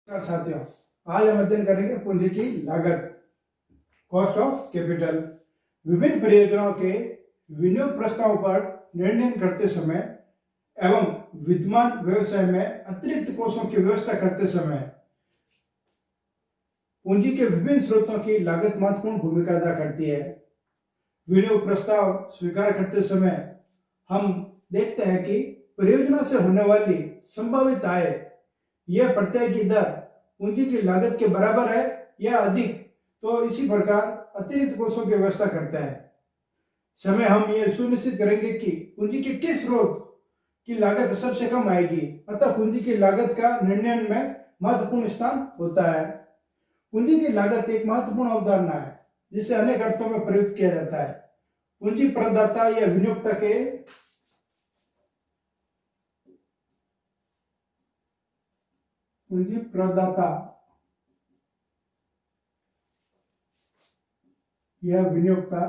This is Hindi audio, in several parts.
नमस्कार साथियों, आज हम अध्ययन करेंगे पूंजी की लागत, कॉस्ट ऑफ कैपिटल। विभिन्न परियोजनाओं के विनियोग प्रस्ताव पर निर्णय करते समय एवं विद्यमान व्यवसाय में अतिरिक्त कोषों की व्यवस्था करते समय पूंजी के विभिन्न स्रोतों की लागत महत्वपूर्ण भूमिका अदा करती है। विनियोग प्रस्ताव स्वीकार करते समय हम देखते हैं कि परियोजना से होने वाली संभावित आय यह प्रत्यय की दर पूंजी की लागत के बराबर है या अधिक, तो इसी प्रकार अतिरिक्त कोषों की व्यवस्था करता है। समय हम यह सुनिश्चित करेंगे कि पूंजी के किस स्रोत की लागत सबसे कम आएगी, अतः पूंजी की लागत का निर्णय में महत्वपूर्ण स्थान होता है। पूंजी की लागत एक महत्वपूर्ण अवधारणा है जिसे अनेक अर्थों में प्रयुक्त किया जाता है। पूंजी प्रदाता या विनियोगता के पूंजी प्रदाता या विनियोगता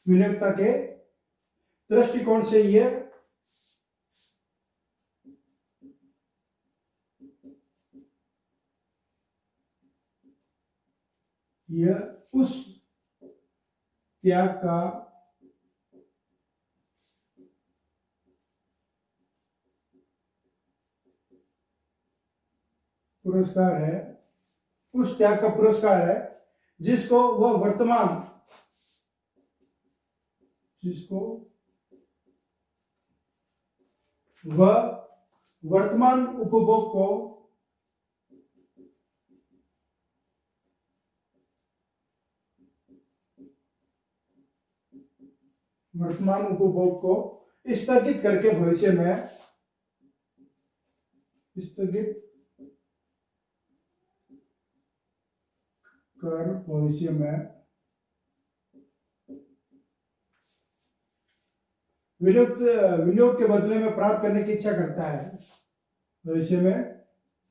विनियोगता के दृष्टिकोण से यह उस त्याग का पुरस्कार है, उस त्याग का पुरस्कार है जिसको वह वर्तमान उपभोग को स्थगित करके भविष्य में विनियोग के बदले में प्राप्त करने की इच्छा करता है। भविष्य में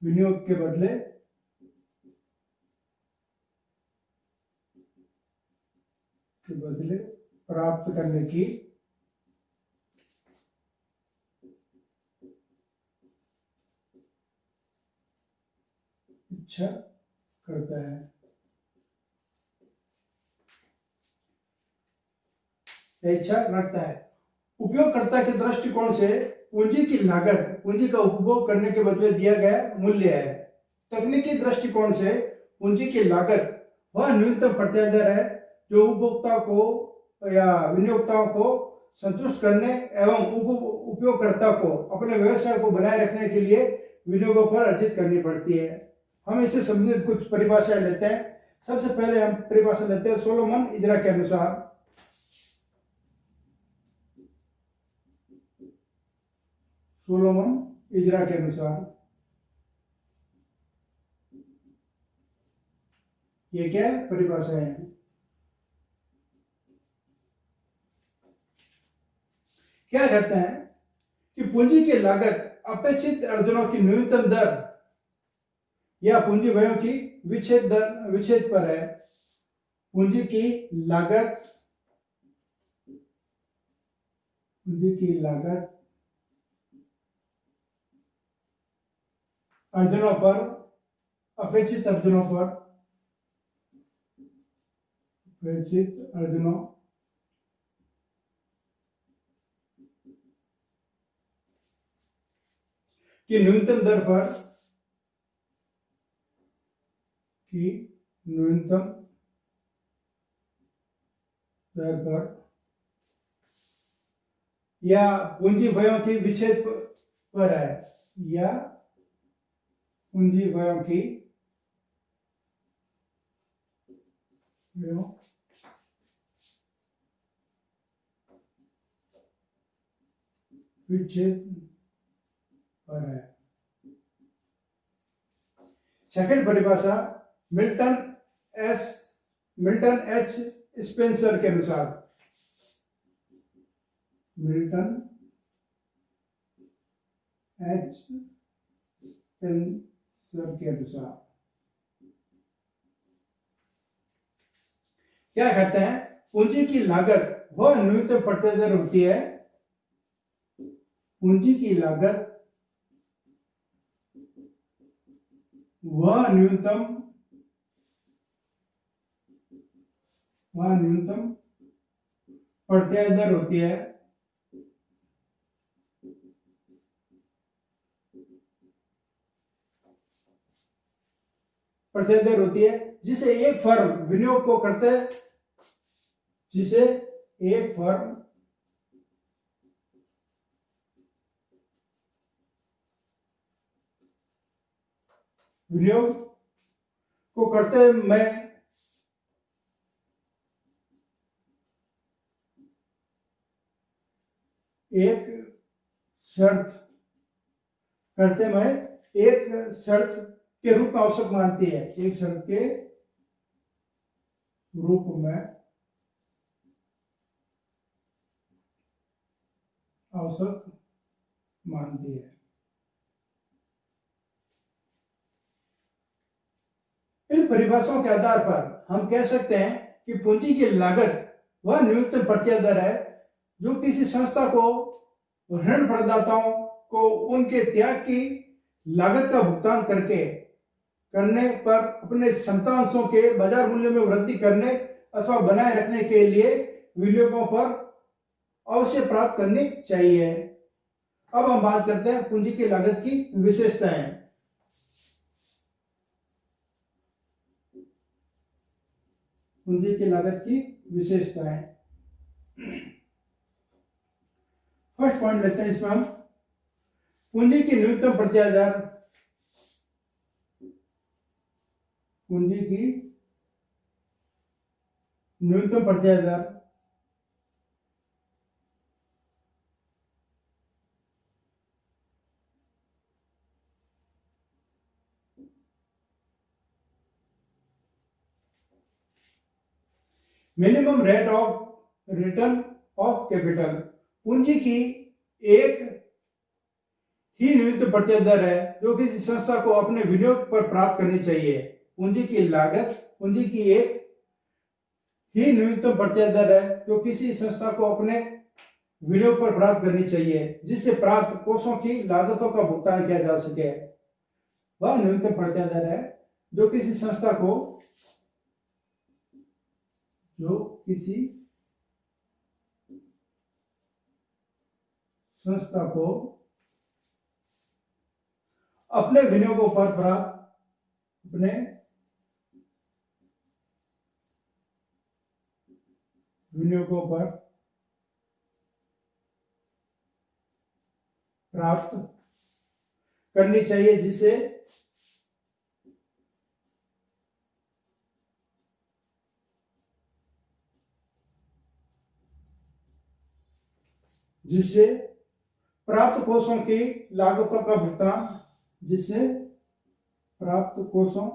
विनियोग के बदले प्राप्त करने की इच्छा करता है। इच्छा रखता है। उपयोगकर्ता के दृष्टिकोण से पूंजी की लागत पूंजी का उपभोग करने के बदले दिया गया मूल्य है। तकनीकी दृष्टिकोण से पूंजी की लागत वह न्यूनतम प्रत्यय दर है जो उपभोक्ता को या विनियोगताओं को संतुष्ट करने एवं उपयोगकर्ता को अपने व्यवसाय को बनाए रखने के लिए विनियोगों पर अर्जित करनी पड़ती है। हम इससे संबंधित कुछ परिभाषाएं लेते हैं। सबसे पहले हम परिभाषा लेते हैं सोलोमन इजरा के अनुसार। सोलोमन इजरा के अनुसार ये क्या परिभाषा है? क्या कहते हैं कि पूंजी की लागत अपेक्षित अर्जनों की न्यूनतम दर या पूंजी व्ययों की विच्छेद पर है। पूंजी की लागत अर्जनों पर अपेक्षित अर्जनों की न्यूनतम दर पर या पूंजी व्ययों की विच्छेद पर है, या पूंजी व्ययों की विच्छेद पर है। सेकंड परिभाषा मिल्टन एच स्पेंसर के अनुसार। मिल्टन एच स्पेंसर के अनुसार क्या कहते हैं पूंजी की लागत वह न्यूनतम प्रत्यय दर होती है, पूंजी की लागत वह न्यूनतम प्रत्यय दर होती है जिसे एक फर्म विनियोग को करते है, जिसे एक फर्म विनियोग को करते में एक शर्त के रूप में आवश्यक मानती है, एक शर्त के रूप में आवश्यक मानती है। इन परिभाषाओं के आधार पर हम कह सकते हैं कि पूंजी की लागत वह न्यूनतम प्रत्यय दर है जो किसी संस्था को ऋण प्रदाताओं को उनके त्याग की लागत का भुगतान करने पर अपने क्षमतांशों के बाजार मूल्य में वृद्धि करने अथवा बनाए रखने के लिए विनियोगों पर अवश्य प्राप्त करनी चाहिए। अब हम बात करते हैं पूंजी की लागत की विशेषताएं। पूंजी की लागत की विशेषताएं, फर्स्ट पॉइंट लेते हैं इसमें हम पूंजी की न्यूनतम प्रत्यय दर। पूंजी की न्यूनतम प्रत्यय दर minimum rate of return of capital, पूंजी की एक ही न्यूनतम प्रत्यय दर है जो किसी संस्था को अपने विनियोग पर प्राप्त करनी चाहिए। पूंजी की एक ही न्यूनतम प्रत्यय दर है जो किसी संस्था को अपने विनियोग पर प्राप्त करनी चाहिए जिससे प्राप्त कोषों की लागतों का भुगतान किया जा सके। वह न्यूनतम प्रत्यय दर है जो किसी संस्था को अपने विनियोगों पर प्राप्त करनी चाहिए जिससे प्राप्त कोषों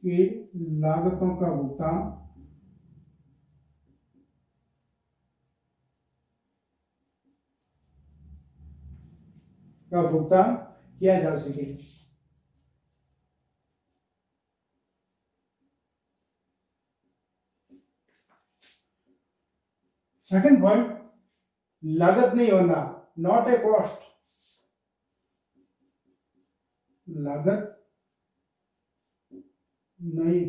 की लागतों का भुगतान किया जा सके। सेकंड पॉइंट, लागत नहीं होना, नॉट ए कॉस्ट। लागत नहीं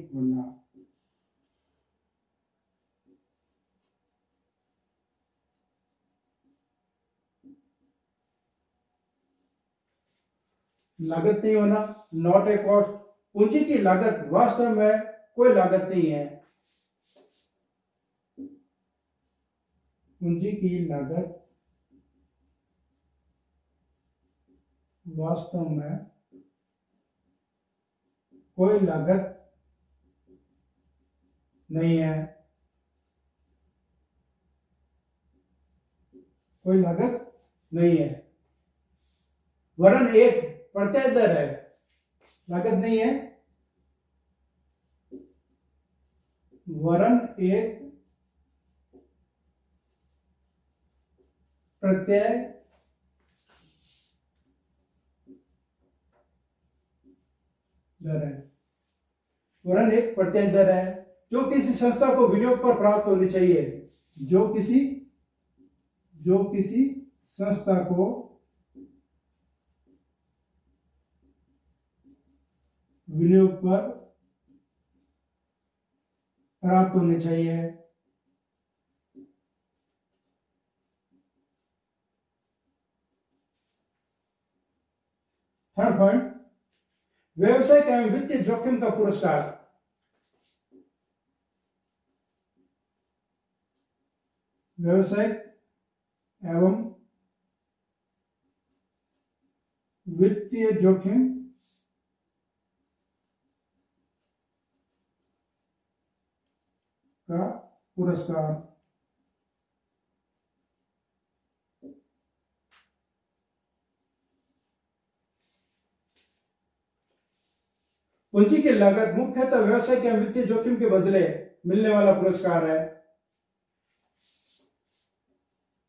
होना, नॉट ए कॉस्ट। पूंजी की लागत वास्तव में कोई लागत नहीं है। पूंजी की लागत वास्तव में कोई लागत नहीं है, वरन एक प्रत्यय दर है। लागत नहीं है वरन एक प्रत्यय दर है। वरन एक प्रत्यक्ष दर है जो किसी संस्था को विनियोग पर प्राप्त होनी चाहिए, जो किसी संस्था को विनियोग पर प्राप्त होनी चाहिए। थर्ड पॉइंट, व्यवसायिक एवं वित्तीय जोखिम का पुरस्कार। व्यवसायिक एवं वित्तीय जोखिम का पुरस्कार। पूंजी की लागत मुख्यतः व्यवसाय के वित्तीय जोखिम के बदले मिलने वाला पुरस्कार है।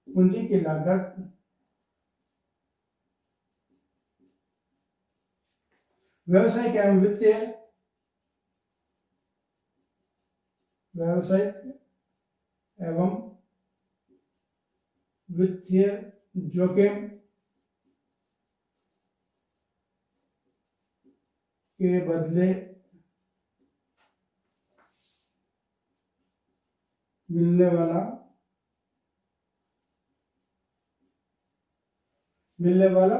पूंजी की लागत व्यवसायिक एवं वित्तीय जोखिम के बदले मिलने वाला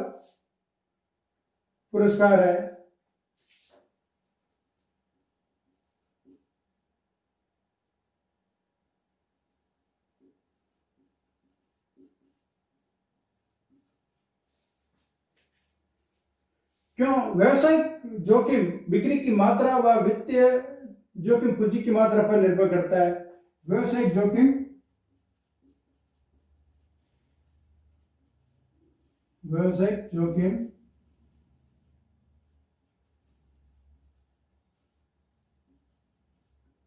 पुरस्कार है। क्यों? व्यवसायिक जोखिम बिक्री की मात्रा व वित्तीय जोखिम पूंजी की मात्रा पर निर्भर करता है। व्यवसायिक जोखिम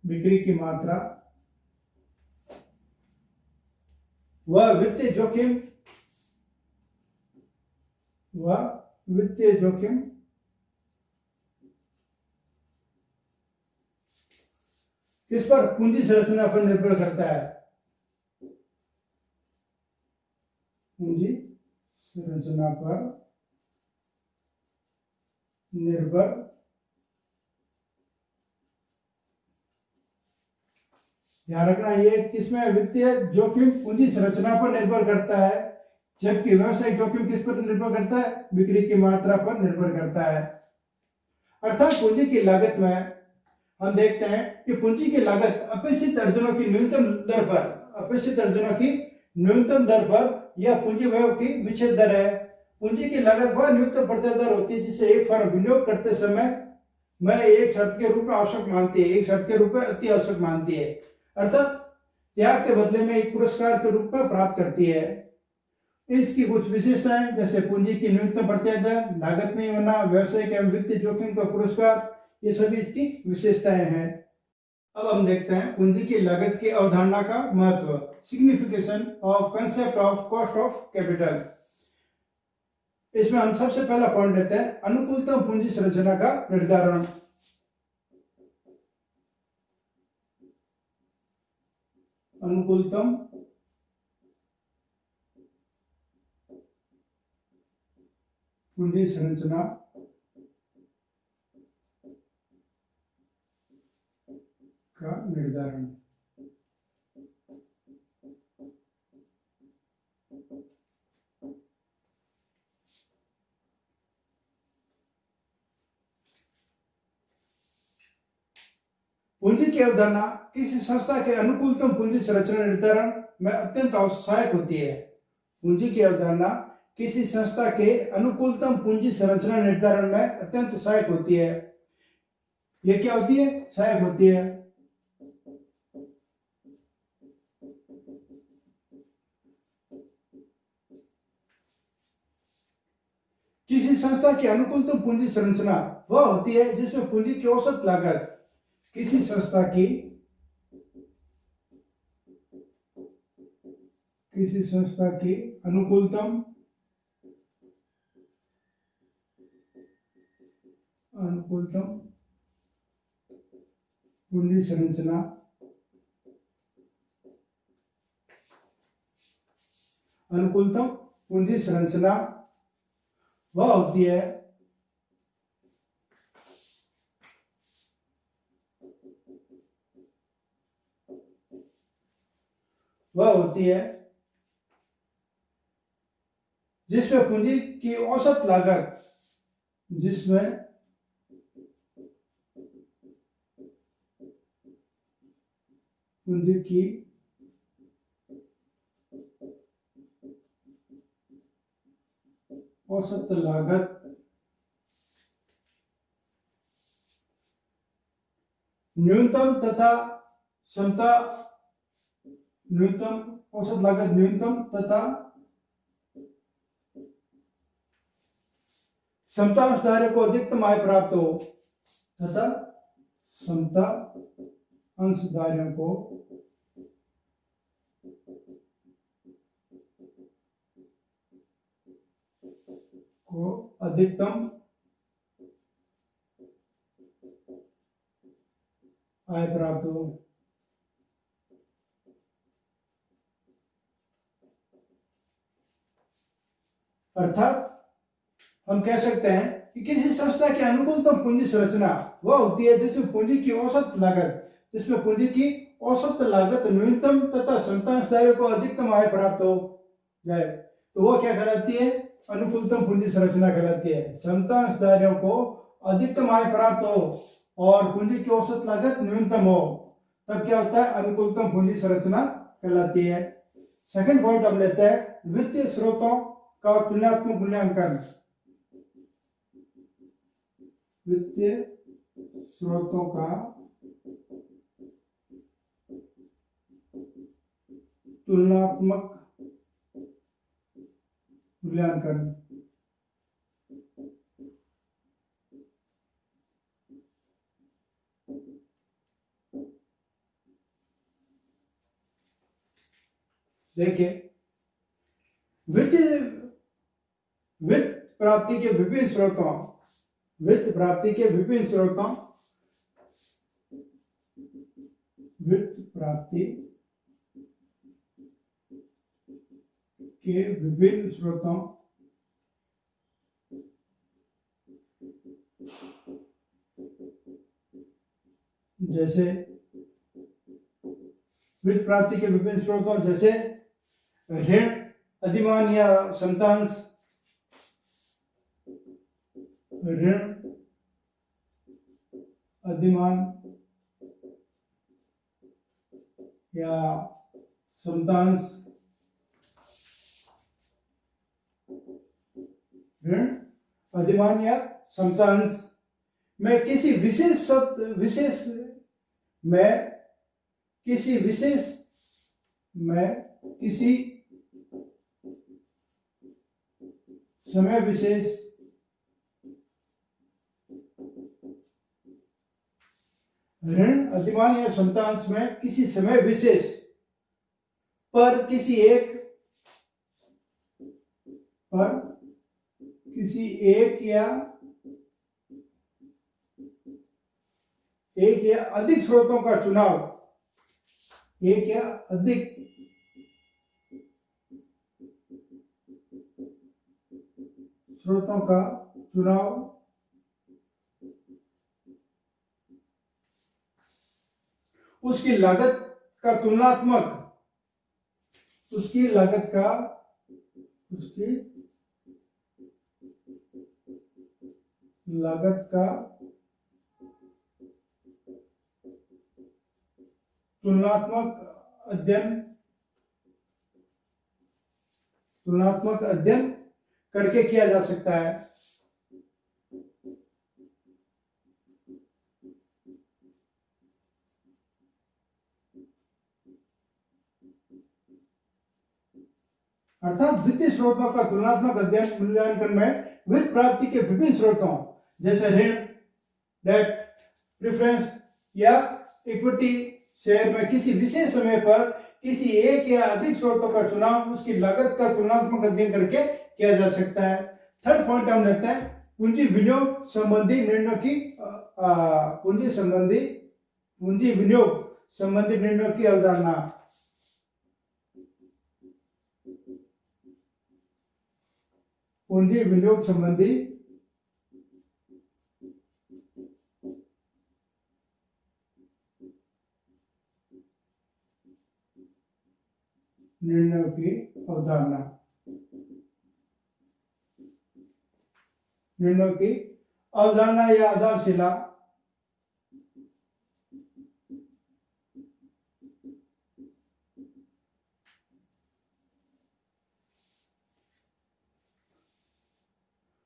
बिक्री की मात्रा व वित्तीय जोखिम किस पर? पूंजी संरचना पर निर्भर करता है। पूंजी संरचना पर निर्भर ध्यान रखना, ये किसमें? वित्तीय जोखिम पूंजी संरचना पर निर्भर करता है, जबकि व्यवसायिक जोखिम किस पर निर्भर करता है? बिक्री की मात्रा पर निर्भर करता है। अर्थात पूंजी की लागत में हम देखते हैं कि पूंजी की लागत अपेक्षित अर्जनों की न्यूनतम दर पर या पूंजी व्यय की विच्छेद दर है। पूंजी की लागत वह न्यूनतम प्रत्यक्ष दर होती है जिसे एक फर्म विनियोग करते समय में एक शर्त के रूप में आवश्यक मानती है, एक शर्त के रूप में अति आवश्यक मानती है, अर्थात त्याग के बदले में एक पुरस्कार के रूप में प्राप्त करती है। इसकी कुछ विशेषताएं जैसे पूंजी की न्यूनतम प्रत्यक्ष दर, लागत नहीं होना, व्यवसायिक एवं वित्तीय जोखिम का पुरस्कार, ये सभी इसकी विशेषताएं हैं। अब हम देखते हैं पूंजी की लागत की अवधारणा का महत्व। Signification of concept of cost of capital. इसमें हम सबसे पहला पॉइंट लेते हैं अनुकूलतम पूंजी संरचना का निर्धारण। अनुकूलतम पूंजी संरचना का निर्धारण। पूंजी की अवधारणा किसी संस्था के अनुकूलतम पूंजी संरचना निर्धारण में अत्यंत सहायक होती है। पूंजी की अवधारणा किसी संस्था के अनुकूलतम पूंजी संरचना निर्धारण में अत्यंत सहायक होती है। यह क्या होती है? सहायक होती है। किसी संस्था की अनुकूलतम पूंजी संरचना वह होती है जिसमें पूंजी की औसत लागत किसी संस्था की अनुकूलतम पूंजी संरचना अनुकूलतम पूंजी संरचना वह होती है जिसमें पूंजी की औसत लागत न्यूनतम तथा क्षमता औसत लागत न्यूनतम तथा क्षमता अंशधारक को अधिकतम आय प्राप्त हो तथा क्षमता अंशधारियों को अधिकतम आय प्राप्त हो। अर्थात हम कह सकते हैं कि किसी संस्था की अनुकूलतम पूंजी संरचना वह होती है जिसमें पूंजी की औसत लागत न्यूनतम तथा क्षमता अंशधारियों को अधिकतम आय प्राप्त हो जाए। तो वो क्या कहलाती है? अनुकूलतम पूंजी संरचना कहलाती है। क्षमता अंशधारियों को अधिकतम आय प्राप्त हो और पूंजी की औसत लागत न्यूनतम हो, तब क्या होता है? अनुकूलतम पूंजी संरचना कहलाती है। सेकंड पॉइंट हम लेते हैं वित्तीय स्रोतों का तुलनात्मक मूल्यांकन। वित्तीय स्रोतों का तुलनात्मक मूल्यांकन। देखिए, वित्त प्राप्ति के विभिन्न स्रोतों जैसे वित्त प्राप्ति के विभिन्न स्रोतों जैसे ऋण, अधिमान या क्षमतांश, ऋण, अधिमान या क्षमतांश, ऋण, अधिमान या क्षमतांश में किसी समय विशेष ऋण, अधिमान या क्षमतांश में किसी समय विशेष पर किसी एक या अधिक स्रोतों का चुनाव, एक या अधिक स्रोतों का चुनाव उसकी लागत का तुलनात्मक अध्ययन करके किया जा सकता है। अर्थात वित्तीय स्रोतों का तुलनात्मक अध्ययन मूल्यांकन में वित्त प्राप्ति के विभिन्न स्रोतों जैसे ऋण, डेट, प्रेफरेंस या इक्विटी शेयर में किसी विशेष समय पर किसी एक या अधिक स्रोतों का चुनाव उसकी लागत का तुलनात्मक अध्ययन करके किया जा सकता है। थर्ड पॉइंट हम लेते हैं पूंजी विनियोग संबंधी निर्णयों की पूंजी विनियोग संबंधी निर्णयों की अवधारणा। पूंजी विनियोग संबंधी निर्णयों की अवधारणा। निर्णयों की अवधारणा या आधारशिला।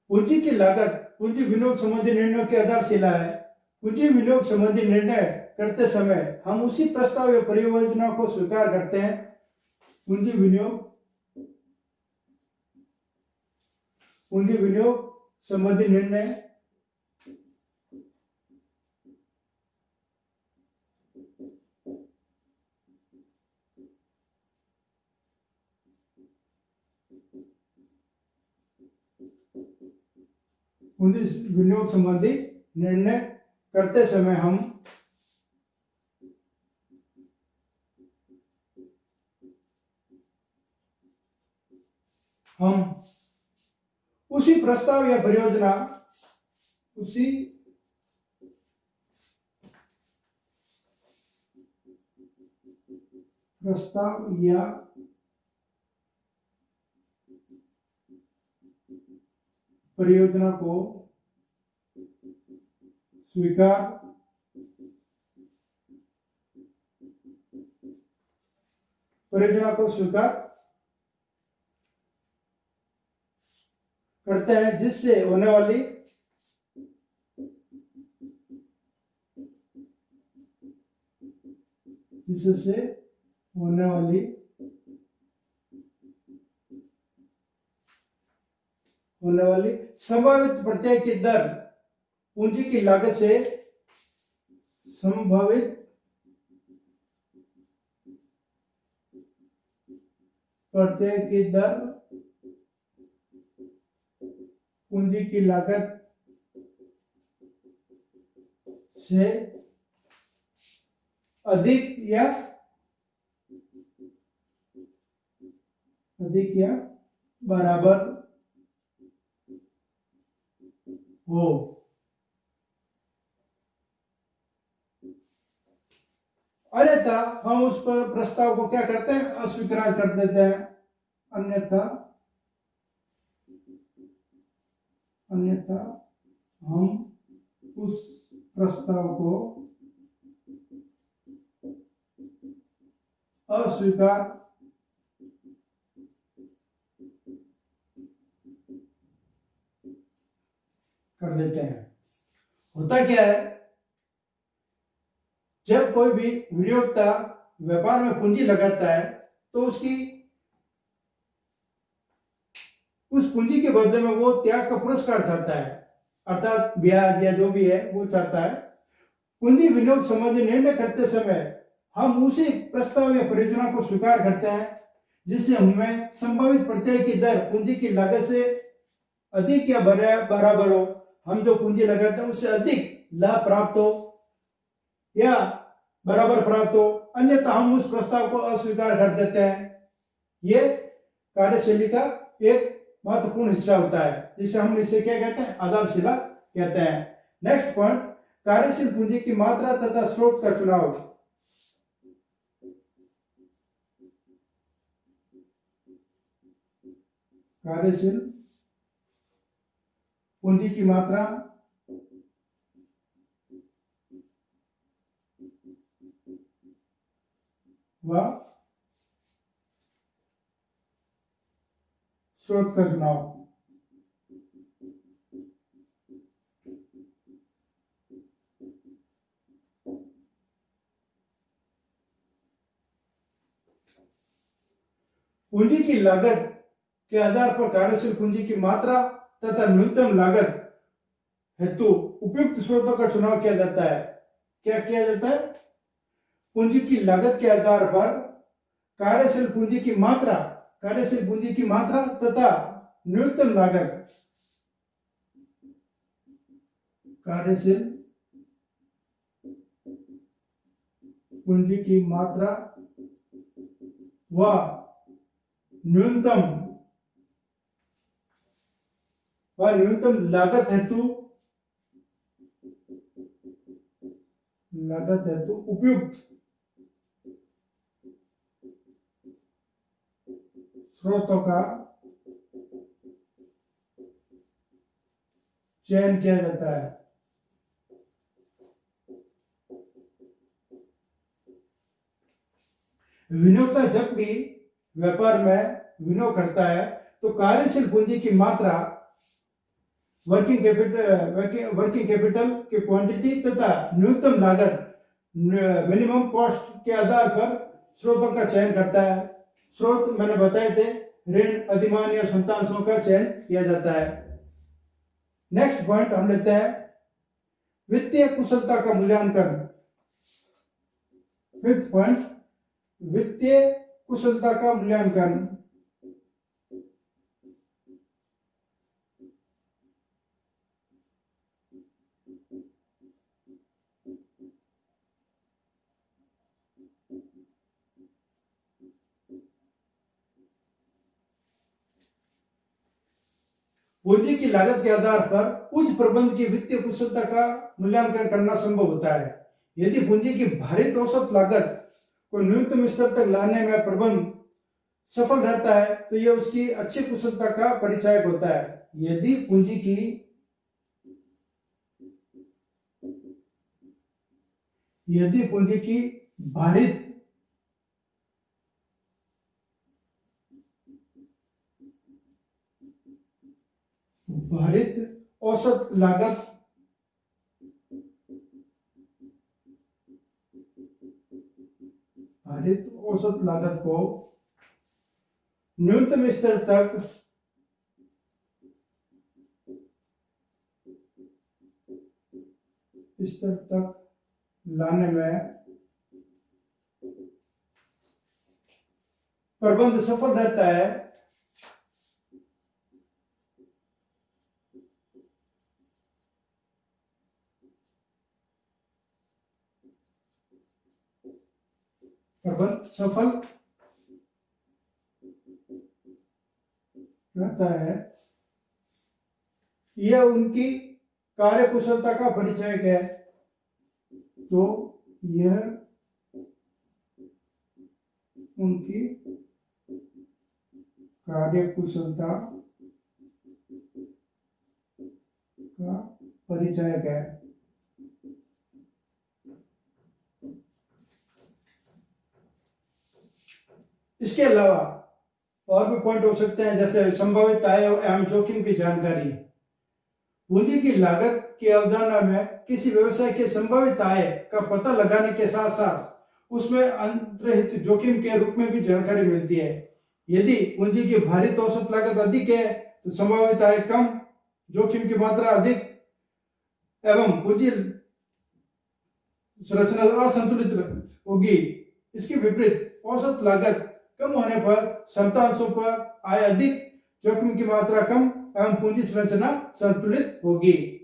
पूंजी की लागत पूंजी विनियोग संबंधी निर्णयों की आधारशिला है। पूंजी विनियोग संबंधी निर्णय करते समय हम उसी प्रस्ताव या परियोजना को स्वीकार करते हैं। पूंजी विनियोग संबंधी निर्णय पूंजी विनियोग संबंधी निर्णय करते समय हम उसी प्रस्ताव या परियोजना को स्वीकार करते हैं, जिससे होने वाली संभावित प्रत्यय की दर पूंजी की लागत से संभावित प्रत्यय की दर पूंजी की लागत से अधिक या बराबर हो। अन्यथा हम उस पर प्रस्ताव को क्या करते हैं, अस्वीकार कर देते हैं। अन्यथा हम उस प्रस्ताव को अस्वीकार कर देते हैं। होता क्या है, जब कोई भी विनियोक्ता व्यापार में पूंजी लगाता है तो उस पूंजी के बदले में वो त्याग का पुरस्कार चाहता है, अर्थात ब्याज या जो भी है वो चाहता है। पूंजी विनियोग संबंधी निर्णय करते समय हम उसी प्रस्ताव या परियोजना को स्वीकार करते हैं, जिससे हमें संभावित प्रत्यय की दर पूंजी की लागत से अधिक या बराबर हो। हम जो पूंजी लगाते हैं उससे अधिक लाभ प्राप्त हो या बराबर प्राप्त हो, अन्यथा हम उस प्रस्ताव को अस्वीकार कर देते हैं। ये कार्यशैली का एक महत्वपूर्ण हिस्सा होता है, जिसे हम इसे क्या कहते हैं, आधारशिला कहते हैं। नेक्स्ट पॉइंट, कार्यशील पूंजी की मात्रा तथा स्रोत का चुनाव। कार्यशील पूंजी की मात्रा व स्रोत का चुनाव। पूंजी की लागत के आधार पर कार्यशील पूंजी की मात्रा तथा न्यूनतम लागत हेतु उपयुक्त स्रोतों का चुनाव किया जाता है। क्या किया जाता है? पूंजी की लागत के आधार पर कार्यशील पूंजी की मात्रा तथा न्यूनतम लागत, कार्यशील पूंजी की मात्रा व न्यूनतम लागत हेतु उपयुक्त स्रोतों का चयन किया जाता है। विनियोगता जब भी व्यापार में विनियोग करता है तो कार्यशील पूंजी की मात्रा, वर्किंग कैपिटल की क्वांटिटी तथा न्यूनतम लागत मिनिमम कॉस्ट के आधार पर स्रोतों का चयन करता है। स्रोत मैंने बताए थे, ऋण, अधिमान या संतांशों का चयन किया जाता है। नेक्स्ट पॉइंट हम लेते हैं वित्तीय कुशलता का मूल्यांकन। फिफ्थ पॉइंट, वित्तीय कुशलता का मूल्यांकन। पूंजी की लागत के आधार पर उच्च प्रबंध की वित्तीय कुशलता का मूल्यांकन करना संभव होता है। यदि पूंजी की भारित औसत लागत को न्यूनतम स्तर तक लाने में प्रबंध सफल रहता है तो यह उसकी अच्छी कुशलता का परिचायक होता है। यदि पूंजी की भारित औसत लागत को न्यूनतम स्तर तक लाने में प्रबंध सफल रहता है यह उनकी कार्यकुशलता का परिचायक है। तो यह उनकी कार्यकुशलता का परिचायक है। इसके अलावा और भी पॉइंट हो सकते हैं, जैसे संभावित आय एवं जोखिम की जानकारी। पूंजी की लागत की अवधारणा में किसी व्यवसाय के संभावित आय का पता लगाने के साथ साथ उसमें अंतर्निहित जोखिम के रूप में भी जानकारी मिलती है। यदि पूंजी की भारित औसत लागत अधिक है तो संभावित आय कम, जोखिम की मात्रा अधिक एवं पूंजी संरचना असंतुलित होगी। इसके विपरीत औसत लागत कम होने पर संतांशों पर आय अधिक, जोखिम की मात्रा कम एवं पूंजी संरचना संतुलित होगी।